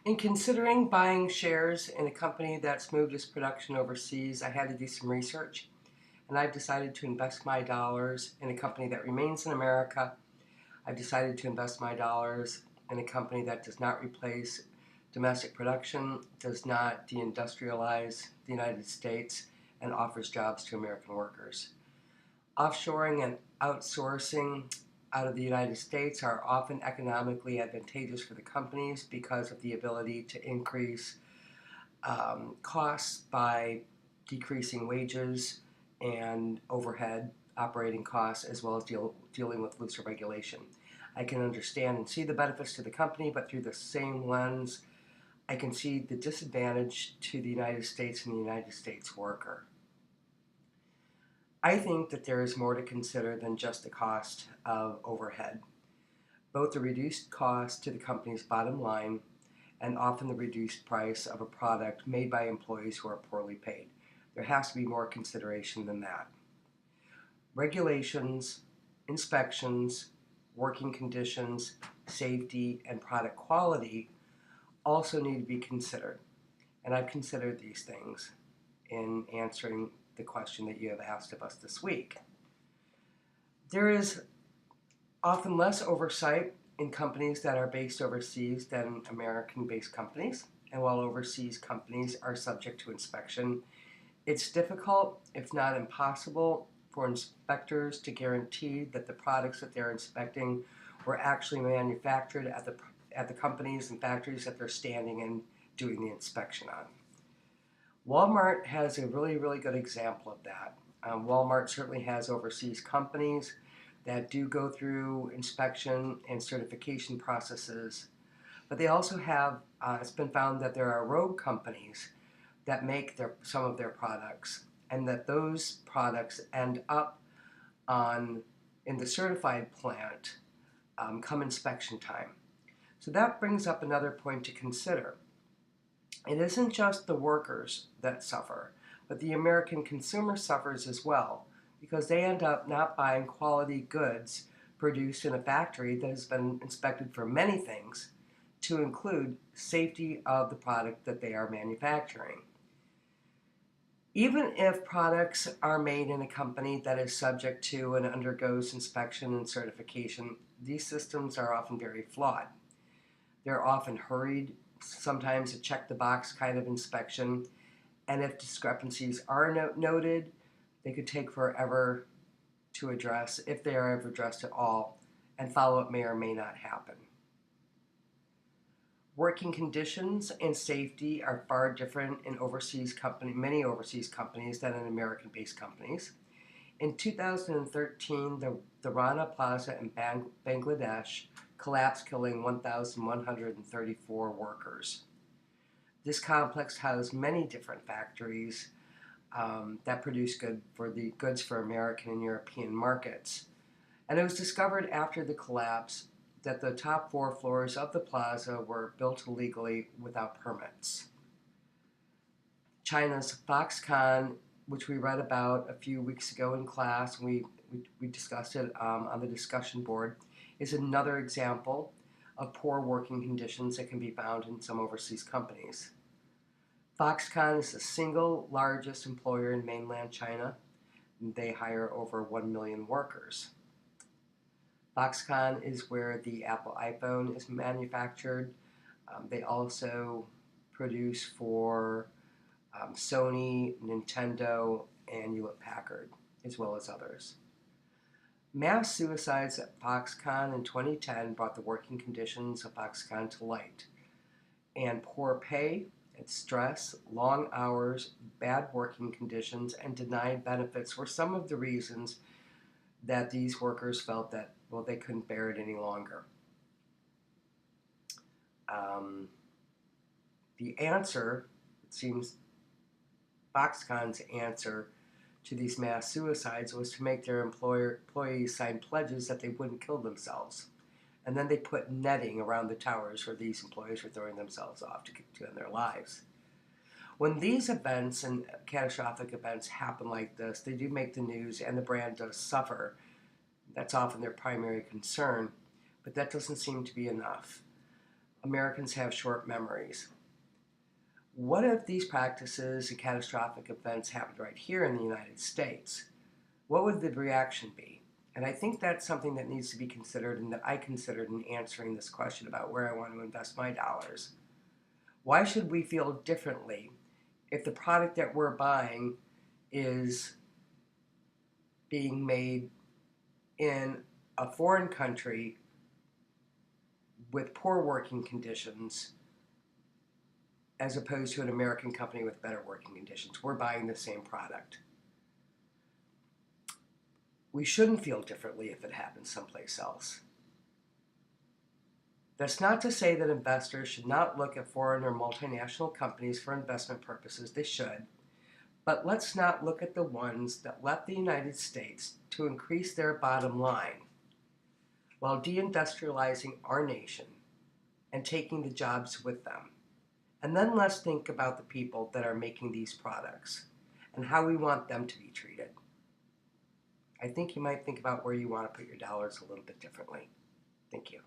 In considering buying shares in a company that's moved its production overseas, I had to do some research, and I've decided to invest my dollars in a company that remains in America. I've decided to invest my dollars in a company that does not replace domestic production, does not deindustrialize the United States, and offers jobs to American workers. Offshoring and outsourcing out of the United States are often economically advantageous for the companies because of the ability to increase costs by decreasing wages and overhead operating costs, as well as dealing with looser regulation. I can understand and see the benefits to the company, but through the same lens, I can see the disadvantage to the United States and the United States worker. I think that there is more to consider than just the cost of overhead. Both the reduced cost to the company's bottom line and often the reduced price of a product made by employees who are poorly paid. There has to be more consideration than that. Regulations, inspections, working conditions, safety, and product quality also need to be considered. And I've considered these things in answering the question that you have asked of us this week. There is often less oversight in companies that are based overseas than American-based companies. And while overseas companies are subject to inspection, it's difficult, if not impossible, for inspectors to guarantee that the products that they're inspecting were actually manufactured at the companies and factories that they're standing in doing the inspection on. Walmart has a really, really good example of that. Walmart certainly has overseas companies that do go through inspection and certification processes, but they also have, it's been found that there are rogue companies that make some of their products, and that those products end up in the certified plant come inspection time. So that brings up another point to consider. It isn't just the workers that suffer, but the American consumer suffers as well, because they end up not buying quality goods produced in a factory that has been inspected for many things, to include safety of the product that they are manufacturing. Even if products are made in a company that is subject to and undergoes inspection and certification, these systems are often very flawed. They're often hurried, sometimes a check-the-box kind of inspection, and if discrepancies are noted, they could take forever to address, if they are ever addressed at all, and follow-up may or may not happen. Working conditions and safety are far different in many overseas companies than in American-based companies. In 2013, the Rana Plaza in Bangladesh collapsed, killing 1,134 workers. This complex housed many different factories that produce goods for American and European markets. And it was discovered after the collapse that the top 4 floors of the plaza were built illegally without permits. China's Foxconn, which we read about a few weeks ago in class, we discussed it on the discussion board, is another example of poor working conditions that can be found in some overseas companies. Foxconn is the single largest employer in mainland China. They hire over 1 million workers. Foxconn is where the Apple iPhone is manufactured. They also produce for Sony, Nintendo, and Hewlett-Packard, as well as others. Mass suicides at Foxconn in 2010 brought the working conditions of Foxconn to light. And poor pay and stress, long hours, bad working conditions, and denied benefits were some of the reasons that these workers felt that, well, they couldn't bear it any longer. The answer, it seems, Foxconn's answer to these mass suicides was to make their employees sign pledges that they wouldn't kill themselves. And then they put netting around the towers where these employees were throwing themselves off to end their lives. When these events and catastrophic events happen like this, they do make the news and the brand does suffer. That's often their primary concern, but that doesn't seem to be enough. Americans have short memories. What if these practices and catastrophic events happened right here in the United States? What would the reaction be? And I think that's something that needs to be considered and that I considered in answering this question about where I want to invest my dollars. Why should we feel differently if the product that we're buying is being made in a foreign country with poor working conditions as opposed to an American company with better working conditions? We're buying the same product. We shouldn't feel differently if it happens someplace else. That's not to say that investors should not look at foreign or multinational companies for investment purposes. They should. But let's not look at the ones that left the United States to increase their bottom line while deindustrializing our nation and taking the jobs with them. And then let's think about the people that are making these products and how we want them to be treated. I think you might think about where you want to put your dollars a little bit differently. Thank you.